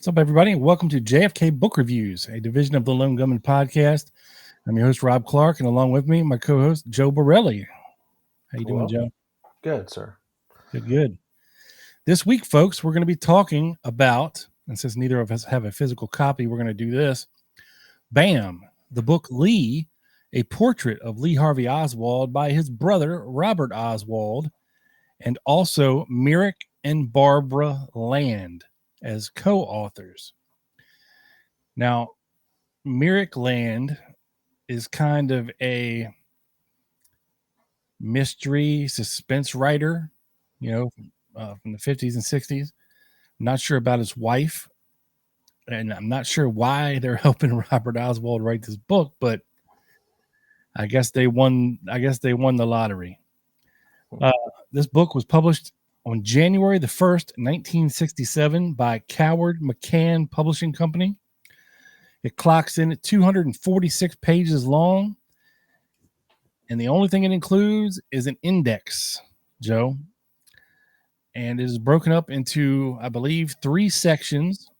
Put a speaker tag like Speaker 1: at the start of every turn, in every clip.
Speaker 1: What's up, everybody? Welcome to JFK Book Reviews, a division of the Lone Gunman podcast. I'm your host, Rob Clark, and along with me, my co-host, Joe Borelli. How you doing, Joe?
Speaker 2: Good, sir.
Speaker 1: Good. This week, folks, we're going to be talking about, and since neither of us have a physical copy, we're going to do this. BAM, the book Lee, a portrait of Lee Harvey Oswald by his brother, Robert Oswald, and also Myrick and Barbara Land as co-authors. Now, Myrick Land is kind of a mystery suspense writer, from the 50s and 60s. I'm not sure about his wife, and I'm not sure why they're helping Robert Oswald write this book, but I guess they won the lottery. This book was published on January the 1st, 1967 by Coward McCann Publishing Company. It clocks in at 246 pages long, and the only thing it includes is an index, Joe. And it is broken up into, I believe, 3 sections,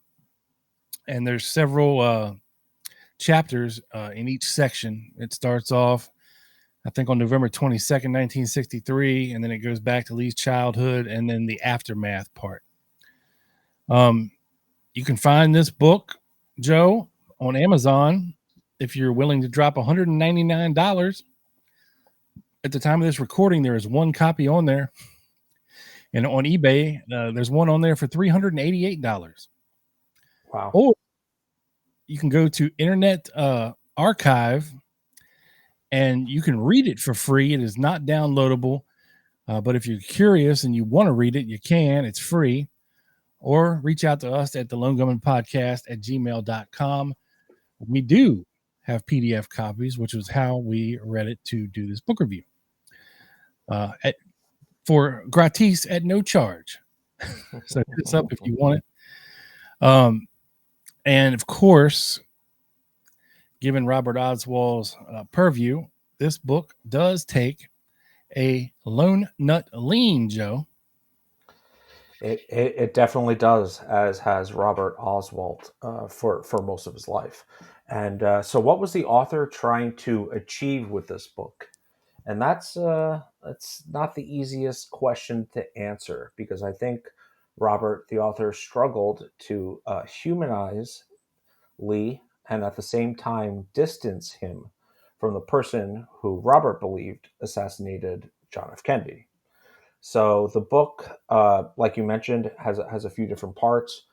Speaker 1: and there's several chapters in each section. It starts off, I think, on November 22nd, 1963, and then it goes back to Lee's childhood and then the aftermath part. You can find this book, Joe, on Amazon if you're willing to drop $199. At the time of this recording, there is one copy on there. And on eBay, there's one on there for $388.
Speaker 2: Wow.
Speaker 1: Or you can go to Internet Archive and you can read it for free. It is not downloadable. But if you're curious and you want to read it, you can. It's free. Or reach out to us at the Lone Gunman Podcast at gmail.com. We do have PDF copies, which was how we read it to do this book review. For gratis at no charge. So hit us up if you want it. And of course, given Robert Oswald's purview, this book does take a lone nut lean, Joe.
Speaker 2: It definitely does, as has Robert Oswalt for most of his life. And so what was the author trying to achieve with this book? And that's not the easiest question to answer, because I think Robert, the author, struggled to humanize Lee and at the same time distance him from the person who Robert believed assassinated John F. Kennedy. So the book, like you mentioned, has a few different parts.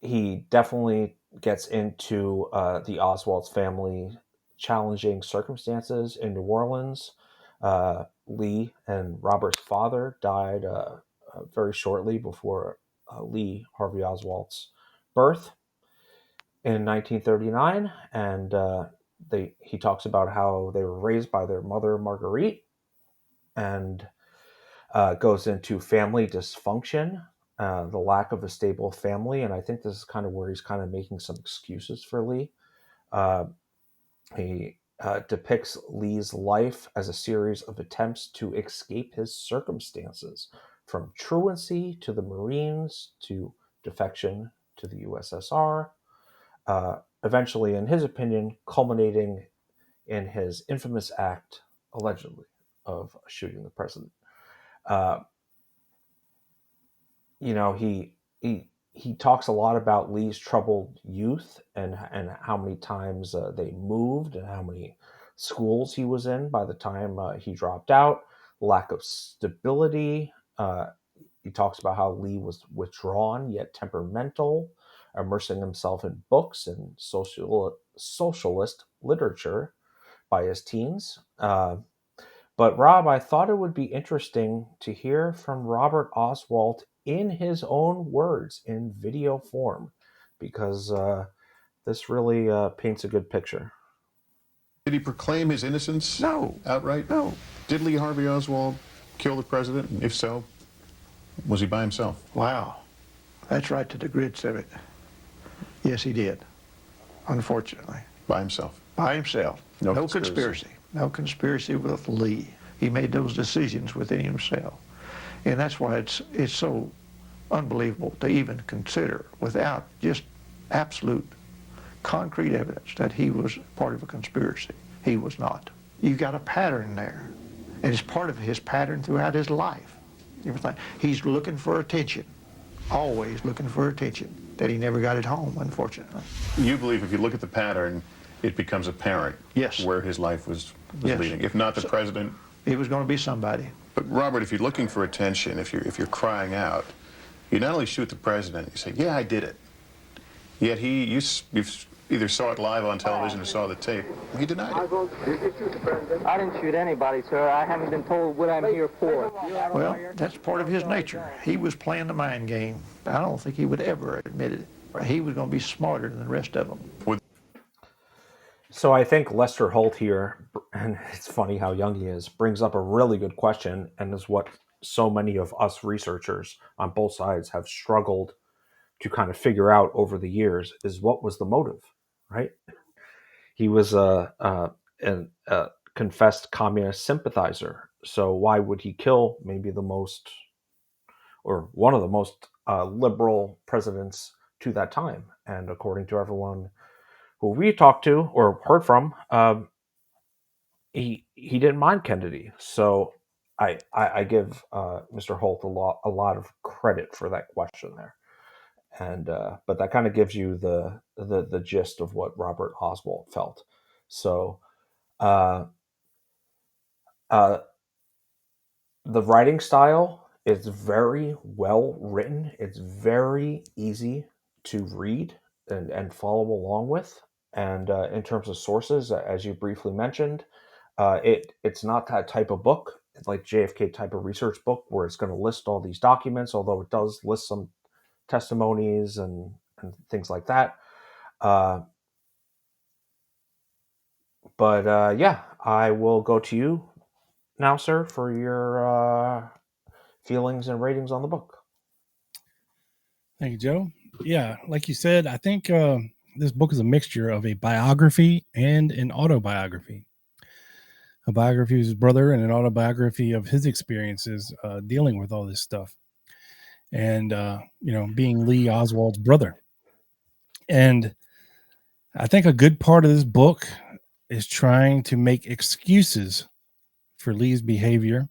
Speaker 2: He definitely gets into the Oswald's family challenging circumstances in New Orleans. Lee and Robert's father died very shortly before Lee Harvey Oswald's birth in 1939, and he talks about how they were raised by their mother Marguerite, and goes into family dysfunction, the lack of a stable family, and I think this is kind of where he's kind of making some excuses for Lee. He depicts Lee's life as a series of attempts to escape his circumstances, from truancy to the Marines to defection to the USSR, eventually, in his opinion, culminating in his infamous act, allegedly, of shooting the president. He talks a lot about Lee's troubled youth and how many times they moved and how many schools he was in by the time he dropped out, lack of stability. He talks about how Lee was withdrawn yet temperamental, immersing himself in books and socialist literature by his teens. But Rob, I thought it would be interesting to hear from Robert Oswalt in his own words, in video form, because this really paints a good picture.
Speaker 3: Did he proclaim his innocence?
Speaker 4: No.
Speaker 3: Outright?
Speaker 4: No.
Speaker 3: Did Lee Harvey Oswald kill the president? And if so, was he by himself?
Speaker 4: Wow. That's right to the grits of it. Yes, he did. Unfortunately.
Speaker 3: By himself?
Speaker 4: By himself. No conspiracy. No conspiracy with Lee. He made those decisions within himself. And that's why it's so unbelievable to even consider without just absolute concrete evidence that he was part of a conspiracy. He was not. You got a pattern there, and it's part of his pattern throughout his life. Everything. He's looking for attention, always looking for attention, that he never got at home, unfortunately.
Speaker 3: You believe if you look at the pattern, it becomes apparent
Speaker 4: Yes.
Speaker 3: where his life was
Speaker 4: Yes.
Speaker 3: leading. If not the president.
Speaker 4: He was going to be somebody.
Speaker 3: But Robert, if you're looking for attention, if you're crying out, you not only shoot the president, you say, "Yeah, I did it." Yet you either saw it live on television or saw the tape. He denied it.
Speaker 5: I didn't shoot anybody, sir. I haven't been told what I'm here for.
Speaker 4: Well, that's part of his nature. He was playing the mind game. I don't think he would ever admit it. He was going to be smarter than the rest of them.
Speaker 2: So I think Lester Holt here, and it's funny how young he is, brings up a really good question, and is what so many of us researchers on both sides have struggled to kind of figure out over the years, is what was the motive, right? He was a confessed communist sympathizer. So why would he kill maybe the most, or one of the most liberal presidents to that time? And according to everyone who we talked to or heard from, he didn't mind Kennedy. So I give Mr. Holt a lot of credit for that question there. And but that kind of gives you the gist of what Robert Oswald felt. So the writing style is very well written. It's very easy to read and follow along with. And in terms of sources, as you briefly mentioned, it's not that type of book. It's like JFK type of research book where it's going to list all these documents, although it does list some testimonies and things like that. But yeah, I will go to you now, sir, for your feelings and ratings on the book.
Speaker 1: Thank you, Joe. Yeah, like you said, I think this book is a mixture of a biography and an autobiography. A biography of his brother and an autobiography of his experiences dealing with all this stuff. And, being Lee Oswald's brother. And I think a good part of this book is trying to make excuses for Lee's behavior,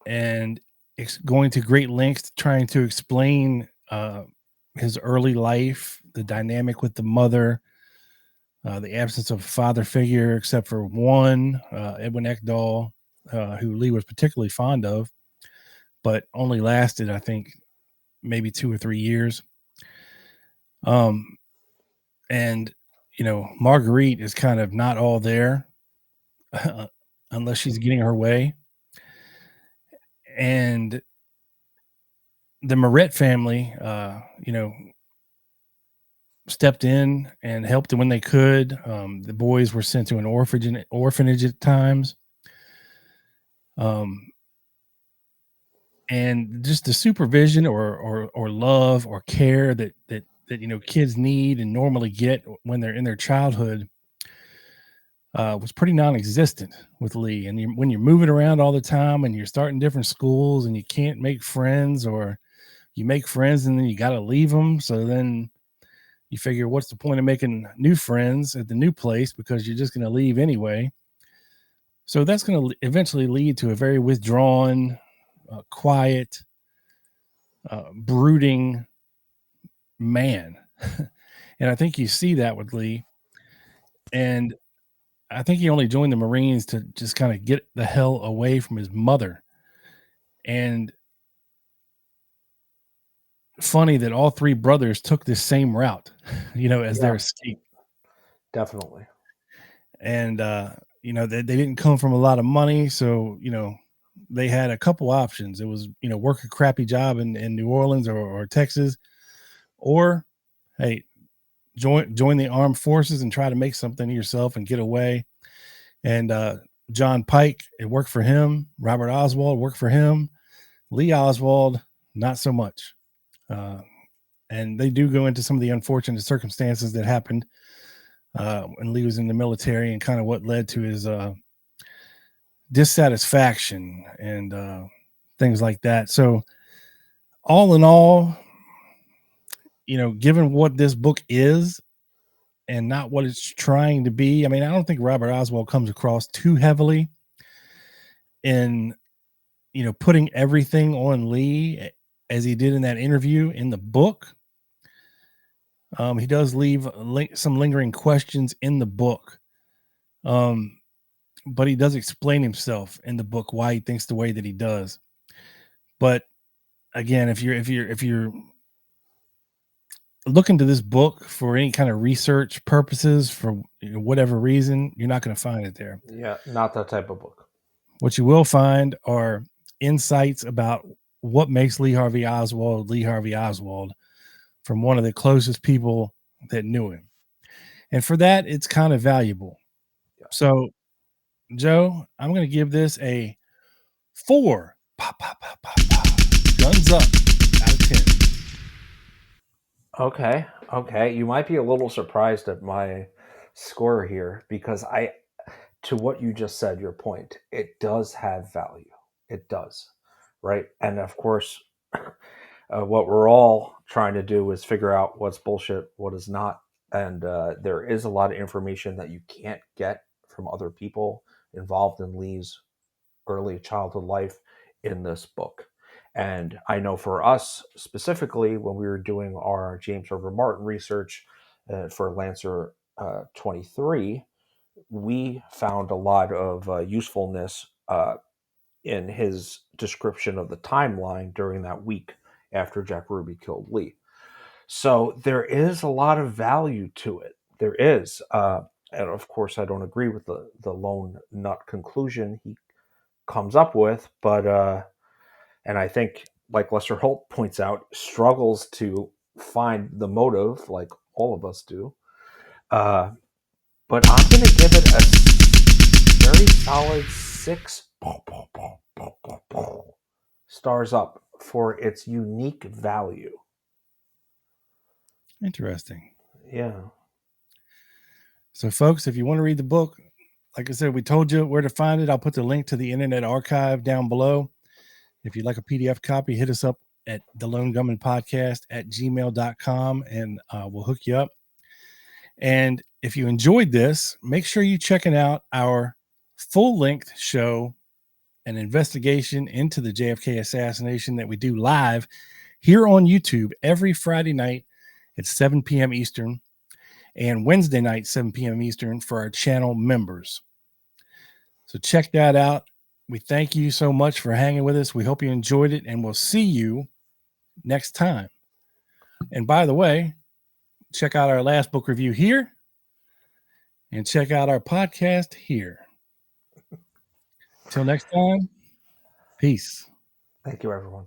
Speaker 1: and it's going to great lengths trying to explain his early life, the dynamic with the mother, the absence of a father figure except for one, Edwin Ekdahl, who Lee was particularly fond of, but only lasted, I think, maybe 2 or 3 years. And Marguerite is kind of not all there unless she's getting her way. And the Myrick family, stepped in and helped when they could. The boys were sent to an orphanage at times. And just the supervision or love or care that kids need and normally get when they're in their childhood was pretty non-existent with Lee. And when you're moving around all the time and you're starting different schools and you can't make friends, or you make friends and then you got to leave them, so then you figure, what's the point of making new friends at the new place because you're just going to leave anyway? So that's going to eventually lead to a very withdrawn, quiet, brooding man. And I think you see that with Lee. And I think he only joined the Marines to just kind of get the hell away from his mother. And funny that all three brothers took this same route, as their escape.
Speaker 2: Definitely.
Speaker 1: And, they didn't come from a lot of money. So, they had a couple options. It was, work a crappy job in New Orleans or Texas, or, hey, join the armed forces and try to make something of yourself and get away. And John Pike, it worked for him. Robert Oswald worked for him. Lee Oswald, not so much. And they do go into some of the unfortunate circumstances that happened when Lee was in the military, and kind of what led to his dissatisfaction and things like that. So all in all, given what this book is and not what it's trying to be, I mean, I don't think Robert Oswald comes across too heavily in, putting everything on Lee as he did in that interview in the book. He does leave some lingering questions in the book. But he does explain himself in the book why he thinks the way that he does. But again, if you're looking to this book for any kind of research purposes for whatever reason, you're not going to find it there.
Speaker 2: Yeah, not that type of book.
Speaker 1: What you will find are insights about what makes Lee Harvey Oswald from one of the closest people that knew him. And for that, it's kind of valuable.
Speaker 2: Yeah.
Speaker 1: So, Joe, I'm going to give this a 4. Pop, pop, pop, pop, pop. Guns up out of 10.
Speaker 2: Okay. You might be a little surprised at my score here because to what you just said, your point, it does have value. It does, right? And of course, what we're all trying to do is figure out what's bullshit, what is not. And there is a lot of information that you can't get from other people involved in Lee's early childhood life in this book. And I know for us specifically, when we were doing our James Herbert Martin research for Lancer 23, we found a lot of usefulness in his description of the timeline during that week after Jack Ruby killed Lee. So there is a lot of value to it. There is. And of course, I don't agree with the lone nut conclusion he comes up with, but and I think, like Lester Holt points out, struggles to find the motive, like all of us do. But I'm going to give it a very solid 6 stars up for its unique value.
Speaker 1: Interesting.
Speaker 2: Yeah.
Speaker 1: So, folks, if you want to read the book, like I said, we told you where to find it. I'll put the link to the Internet Archive down below. If you'd like a PDF copy, hit us up at thelonegunmanpodcast@gmail.com and we'll hook you up. And if you enjoyed this, make sure you're checking out our full-length show, an investigation into the JFK assassination that we do live here on YouTube every Friday night at 7 p.m. Eastern and Wednesday night, 7 p.m. Eastern for our channel members. So check that out. We thank you so much for hanging with us. We hope you enjoyed it, and we'll see you next time. And by the way, check out our last book review here and check out our podcast here. Till next time, peace.
Speaker 2: Thank you, everyone.